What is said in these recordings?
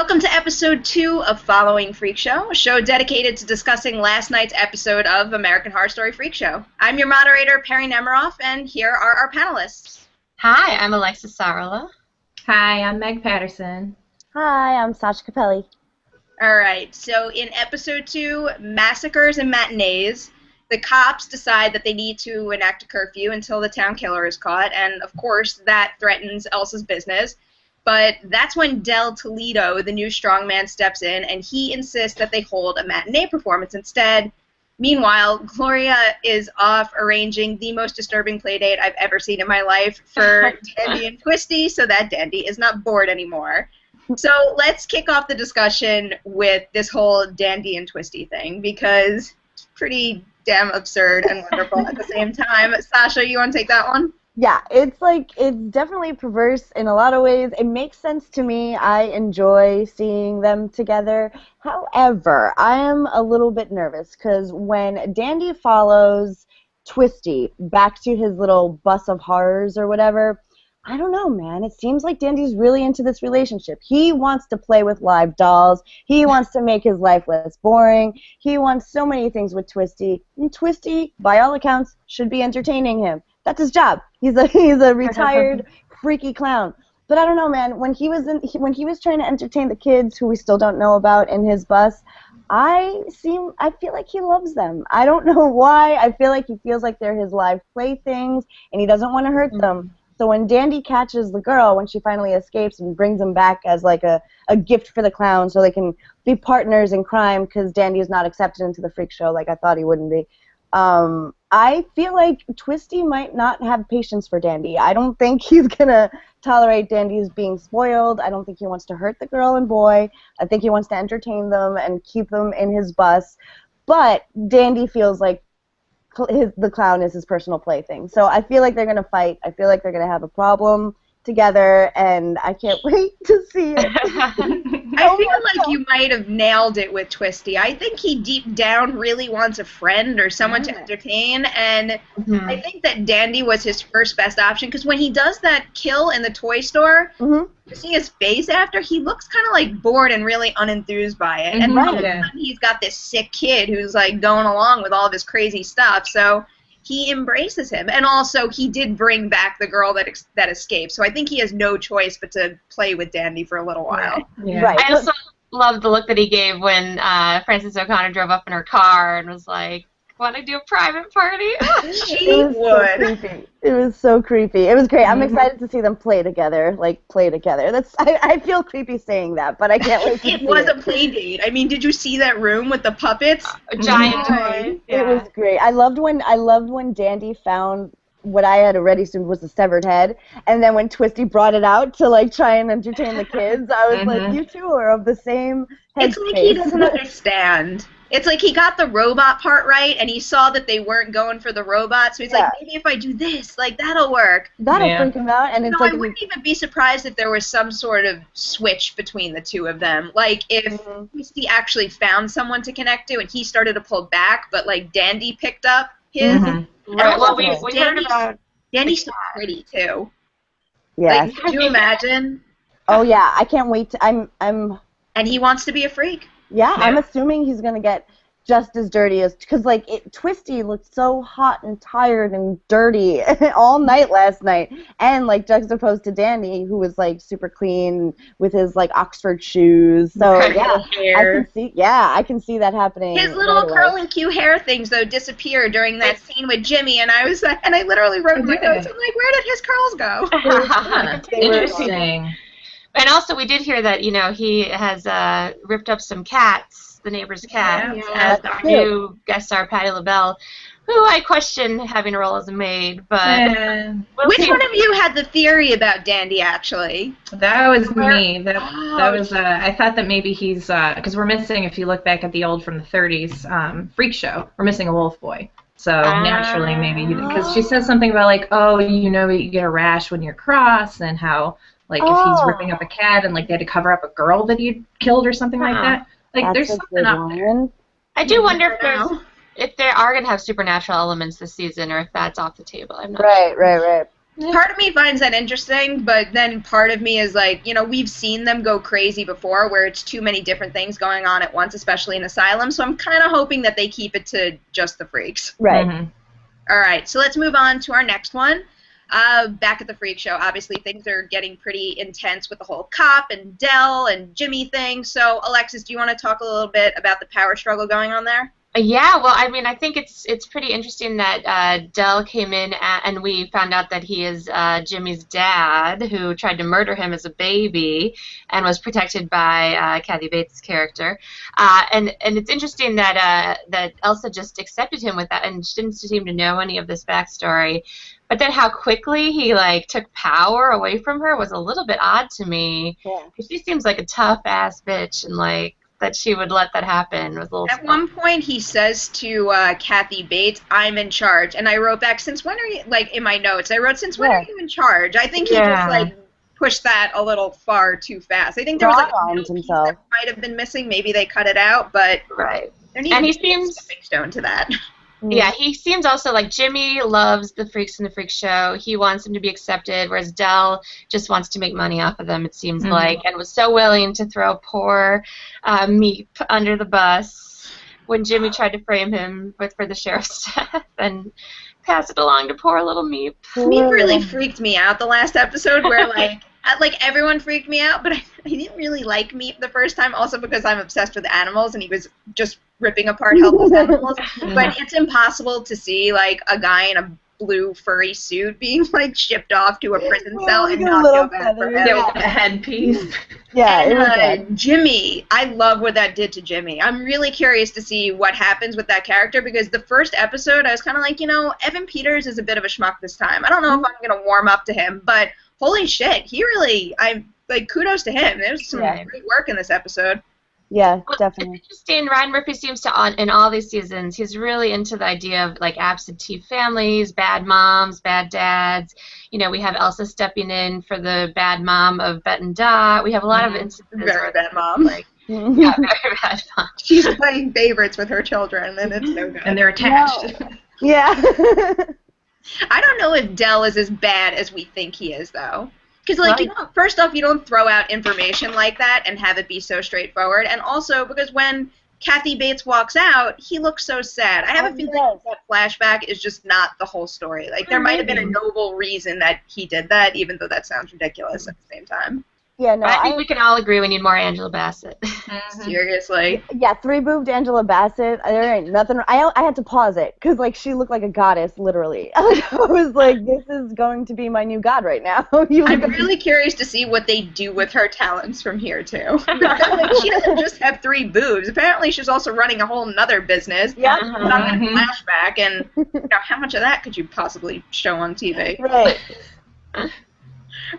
Welcome to episode 2 of Following Freak Show, a show dedicated to discussing last night's episode of American Horror Story Freak Show. I'm your moderator, Perry Nemiroff, and here are our panelists. Hi, I'm Alexis Sarala. Hi, I'm Meg Patterson. Hi, I'm Sasha Capelli. Alright, so in episode 2, Massacres and Matinees, the cops decide that they need to enact a curfew until the town killer is caught, and of course that threatens Elsa's business. But that's when Del Toledo, the new strongman, steps in, and he insists that they hold a matinee performance instead. Meanwhile, Gloria is off arranging the most disturbing playdate I've ever seen in my life for Dandy and Twisty, so that Dandy is not bored anymore. So let's kick off the discussion with this whole Dandy and Twisty thing, because it's pretty damn absurd and wonderful at the same time. Sasha, you want to take that one? Yeah, it's definitely perverse in a lot of ways. It makes sense to me. I enjoy seeing them together. However, I am a little bit nervous because when Dandy follows Twisty back to his little bus of horrors or whatever, I don't know, man. It seems like Dandy's really into this relationship. He wants to play with live dolls. He wants to make his life less boring. He wants so many things with Twisty. And Twisty, by all accounts, should be entertaining him. That's his job. He's a retired freaky clown. But I don't know, man. When he was trying to entertain the kids who we still don't know about in his bus, I feel like he loves them. I don't know why. I feel like he feels like they're his live playthings, and he doesn't want to hurt them. So when Dandy catches the girl, when she finally escapes and brings them back as like a gift for the clown so they can be partners in crime because Dandy is not accepted into the freak show like I thought he wouldn't be, I feel like Twisty might not have patience for Dandy. I don't think he's going to tolerate Dandy's being spoiled. I don't think he wants to hurt the girl and boy. I think he wants to entertain them and keep them in his bus. But Dandy feels like the clown is his personal plaything. So I feel like they're going to fight. I feel like they're going to have a problem together, and I can't wait to see it. I feel like you might have nailed it with Twisty. I think he deep down really wants a friend or someone to entertain, and I think that Dandy was his first best option, because when he does that kill in the toy store, you see his face after, he looks kind of like bored and really unenthused by it. And all of a sudden he's got this sick kid who's like going along with all of his crazy stuff, so he embraces him. And also, he did bring back the girl that escaped, so I think he has no choice but to play with Dandy for a little while. Yeah. Right. I also loved the look that he gave when Frances O'Connor drove up in her car and was like, want to do a private party? She would. So creepy. It was so creepy. It was great. I'm excited to see them play together. I feel creepy saying that, but I can't wait to see it. It was a play date. I mean, did you see that room with the puppets? A giant toy. Yeah. It was great. I loved when Dandy found what I had already assumed was a severed head, and then when Twisty brought it out to like try and entertain the kids, I was like, you two are of the same headspace. It's like he doesn't understand. It's like he got the robot part right, and he saw that they weren't going for the robot, so he's like, maybe if I do this, like, that'll work. That'll freak him out. And it's I wouldn't even be surprised if there was some sort of switch between the two of them. Like, if Twisty actually found someone to connect to, and he started to pull back, but, like, Dandy picked up his. Right. Well, we heard about... Dandy's so pretty, too. Yeah. Like, could you imagine? Oh, yeah. I can't wait to... I'm... And he wants to be a freak. Yeah, I'm assuming he's going to get just as dirty as... Because, like, Twisty looked so hot and tired and dirty all night last night. And, like, juxtaposed to Dandy, who was, like, super clean with his, like, Oxford shoes. So, I can see that happening. His little curl and cue hair things, though, disappeared during that scene with Jimmy. And I was like... And I literally wrote in my notes, I'm like, where did his curls go? Interesting. And also, we did hear that, he has ripped up some cats, the neighbor's cat, as our new guest star, Patti LaBelle, who I question having a role as a maid, but... Which one of you had the theory about Dandy, actually? That was me. That was, I thought that maybe he's, because we're missing, if you look back at the old from the 30s Freak Show, we're missing a wolf boy. So naturally, maybe, because she says something about, like, you get a rash when you're cross, and how... Like, if he's ripping up a cat and, like, they had to cover up a girl that he'd killed or something like that. Like, there's something up there. I do wonder if they are going to have supernatural elements this season, or if that's off the table. I'm not sure. Right. Part of me finds that interesting, but then part of me is like, we've seen them go crazy before where it's too many different things going on at once, especially in Asylum, so I'm kind of hoping that they keep it to just the freaks. Right. Mm-hmm. All right, so let's move on to our next one. Back at the freak show, obviously things are getting pretty intense with the whole Cop and Dell and Jimmy thing, so Alexis, do you want to talk a little bit about the power struggle going on there? Yeah, well, I mean, I think it's pretty interesting that Dell came in and we found out that he is Jimmy's dad, who tried to murder him as a baby and was protected by Kathy Bates' character. And it's interesting that Elsa just accepted him with that and she didn't seem to know any of this backstory. But then how quickly he took power away from her was a little bit odd to me. Yeah. Because she seems like a tough ass bitch and that she would let that happen. Was a little At one point, he says to Kathy Bates, "I'm in charge," and I wrote back, "Since when are you?" In my notes, I wrote, "Since when are you in charge?" I think he just pushed that a little far too fast. I think there was a little piece that might have been missing. Maybe they cut it out, but right. There needs to be a stepping stone to that. Yeah, he seems also like Jimmy loves the freaks in the freak show. He wants them to be accepted, whereas Dell just wants to make money off of them, it seems like, and was so willing to throw poor Meep under the bus when Jimmy tried to frame him for the sheriff's death and pass it along to poor little Meep. Meep really freaked me out the last episode where, everyone freaked me out, but I didn't really like Meep the first time, also because I'm obsessed with animals, and he was just ripping apart helpless animals. But it's impossible to see, a guy in a blue furry suit being, shipped off to a prison cell and not feel bad for him. Yeah, with a headpiece. Yeah, and Jimmy, I love what that did to Jimmy. I'm really curious to see what happens with that character, because the first episode, I was kind of like, Evan Peters is a bit of a schmuck this time. I don't know if I'm going to warm up to him, but holy shit, he really, kudos to him. There's some great work in this episode. Yeah, definitely. It's interesting. Ryan Murphy seems to, in all these seasons, he's really into the idea of absentee families, bad moms, bad dads. We have Elsa stepping in for the bad mom of Bet and Dot. We have a lot of instances. Very bad mom. Yeah, very bad mom. She's playing favorites with her children, and it's no good. And they're attached. No. Yeah. I don't know if Dell is as bad as we think he is, though. Because, first off, you don't throw out information like that and have it be so straightforward. And also, because when Kathy Bates walks out, he looks so sad. I have a feeling that flashback is just not the whole story. There might have been a noble reason that he did that, even though that sounds ridiculous at the same time. Yeah, no, I think we can all agree we need more Angela Bassett. Seriously. Yeah, three-boobed Angela Bassett. There ain't nothing. I had to pause it because she looked like a goddess, literally. I was like, this is going to be my new god right now. I'm really curious to see what they do with her talents from here too. She doesn't just have 3 boobs. Apparently, she's also running a whole nother business. Yeah. Not a flashback, and how much of that could you possibly show on TV? Right.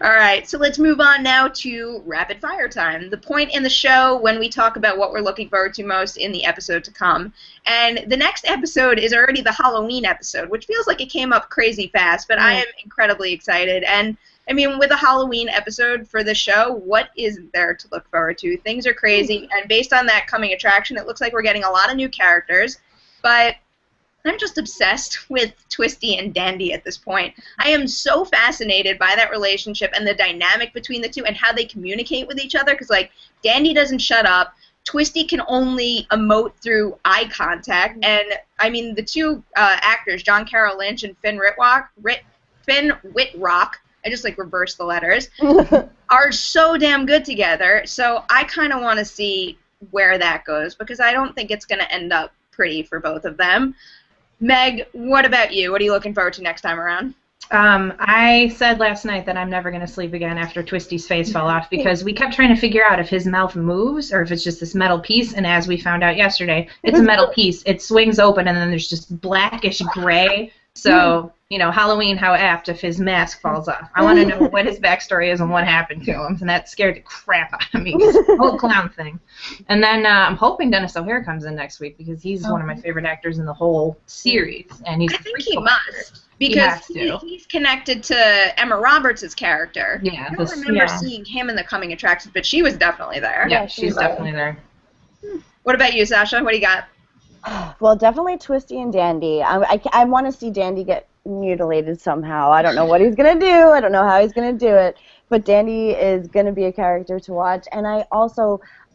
All right, so let's move on now to rapid fire time, the point in the show when we talk about what we're looking forward to most in the episode to come. And the next episode is already the Halloween episode, which feels like it came up crazy fast, but I am incredibly excited. And, I mean, with a Halloween episode for the show, what is there to look forward to? Things are crazy, and based on that coming attraction, it looks like we're getting a lot of new characters, but I'm just obsessed with Twisty and Dandy at this point. I am so fascinated by that relationship and the dynamic between the two and how they communicate with each other, because, Dandy doesn't shut up. Twisty can only emote through eye contact, and, I mean, the two actors, John Carroll Lynch and Finn Wittrock, I just, reversed the letters, are so damn good together, so I kind of want to see where that goes, because I don't think it's going to end up pretty for both of them. Meg, what about you? What are you looking forward to next time around? I said last night that I'm never going to sleep again after Twisty's face fell off, because we kept trying to figure out if his mouth moves or if it's just this metal piece, and as we found out yesterday, it's a metal piece. It swings open, and then there's just blackish gray. So, Halloween, how apt if his mask falls off. I want to know what his backstory is and what happened to him, and that scared the crap out of me, the whole clown thing. And then I'm hoping Dennis O'Hare comes in next week, because he's one of my favorite actors in the whole series. And he's I think he must, because he's connected to Emma Roberts' character. Yeah, I don't remember seeing him in the coming attractions, but she was definitely there. Yeah, she's definitely there. What about you, Sasha? What do you got? Well, definitely Twisty and Dandy. I want to see Dandy get mutilated somehow. I don't know what he's going to do. I don't know how he's going to do it. But Dandy is going to be a character to watch. And I love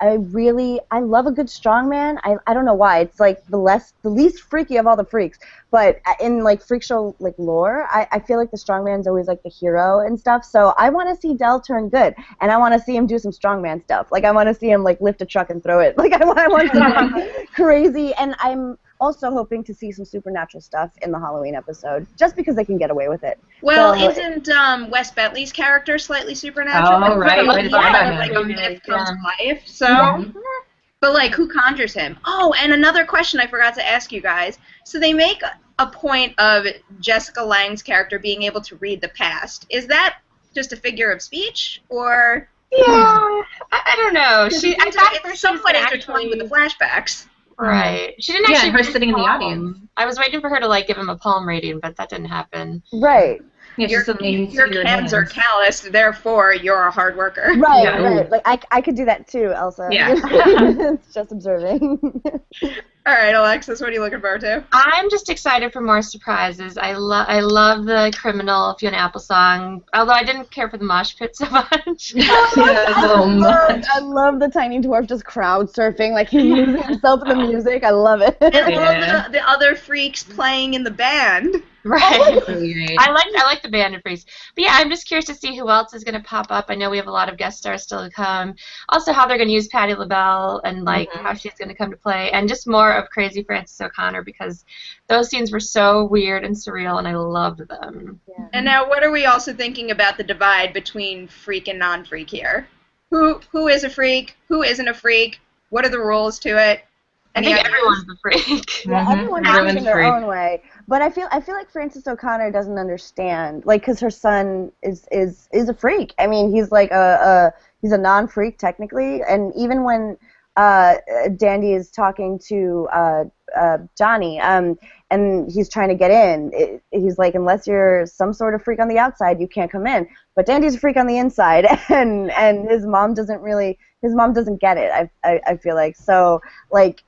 a good strongman. I don't know why. It's like the least freaky of all the freaks. But in like freak show like lore, I feel like the strongman's always like the hero and stuff. So I want to see Del turn good, and I want to see him do some strongman stuff. Like I want to see him like lift a truck and throw it. Like I want something crazy. And I'm also hoping to see some supernatural stuff in the Halloween episode, just because they can get away with it. Well, so, isn't Wes Bentley's character slightly supernatural? Oh, right. Like a myth comes to life. So, but like, who conjures him? Oh, and another question I forgot to ask you guys. So they make a point of Jessica Lange's character being able to read the past. Is that just a figure of speech, or? Yeah, I don't know. I thought it's somewhat intertwined with the flashbacks. Right. She didn't actually. Yeah, her sitting in the audience. I was waiting for her to like give him a palm reading, but that didn't happen. Right. Yeah, your hands are calloused, therefore you're a hard worker. Right, right. Like I could do that too, Elsa. Yeah. It's just observing. All right, Alexis, what are you looking forward to? I'm just excited for more surprises. I love the Criminal Fiona Apple song, although I didn't care for the mosh pit so much. I love the tiny dwarf just crowd surfing, like he's losing himself in the music. I love it. And all the other freaks playing in the band. Right. I like the band of freaks. But yeah, I'm just curious to see who else is going to pop up. I know we have a lot of guest stars still to come. Also, how they're going to use Patti LaBelle and like how she's going to come to play, and just more of Crazy Frances O'Connor, because those scenes were so weird and surreal, and I loved them. Yeah. And now, what are we also thinking about the divide between freak and non-freak here? Who is a freak? Who isn't a freak? What are the rules to it? I think everyone's a freak. Yeah, everyone's freak in their own way. But I feel like Frances O'Connor doesn't understand, like, because her son is a freak. I mean, he's like he's a non-freak technically, and even when Dandy is talking to Johnny, and he's trying to get in, he's like, unless you're some sort of freak on the outside, you can't come in. But Dandy's a freak on the inside, and his mom doesn't get it. I feel like, so like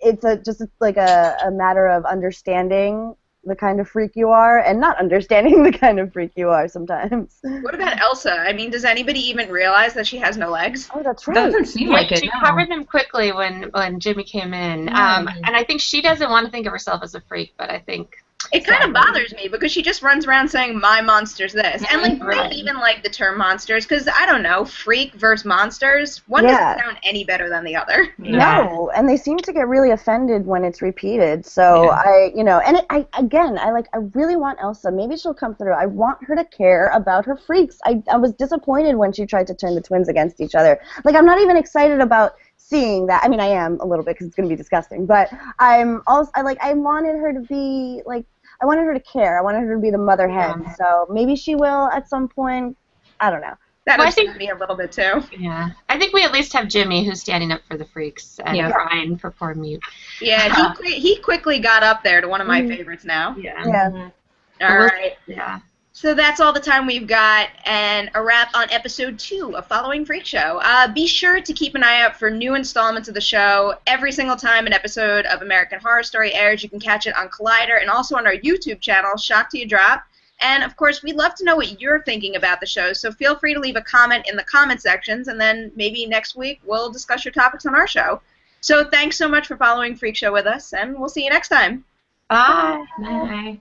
it's just like a matter of understanding the kind of freak you are and not understanding the kind of freak you are sometimes. What about Elsa? I mean, does anybody even realize that she has no legs? Oh, that's right. Doesn't seem like it. She covered them quickly when Jimmy came in, and I think she doesn't want to think of herself as a freak, but I think it kind of bothers me because she just runs around saying, my monster's this. And, like, I even like the term monsters because, I don't know, freak versus monsters, one doesn't sound any better than the other. No, and they seem to get really offended when it's repeated. So, I really want Elsa. Maybe she'll come through. I want her to care about her freaks. I was disappointed when she tried to turn the twins against each other. Like, I'm not even excited about seeing that. I mean, I am a little bit because it's going to be disgusting, but I wanted her to be like, I wanted her to care. I wanted her to be the mother hen. So maybe she will at some point. I don't know. That upset me a little bit too. Yeah, I think we at least have Jimmy who's standing up for the freaks and crying for poor Mute. Yeah, he quickly got up there to one of my favorites now. Yeah. All right. Yeah. So that's all the time we've got, and a wrap on episode 2 of Following Freak Show. Be sure to keep an eye out for new installments of the show. Every single time an episode of American Horror Story airs, you can catch it on Collider and also on our YouTube channel, Shock Till You Drop. And, of course, we'd love to know what you're thinking about the show, so feel free to leave a comment in the comment sections, and then maybe next week we'll discuss your topics on our show. So thanks so much for following Freak Show with us, and we'll see you next time. Bye. Bye.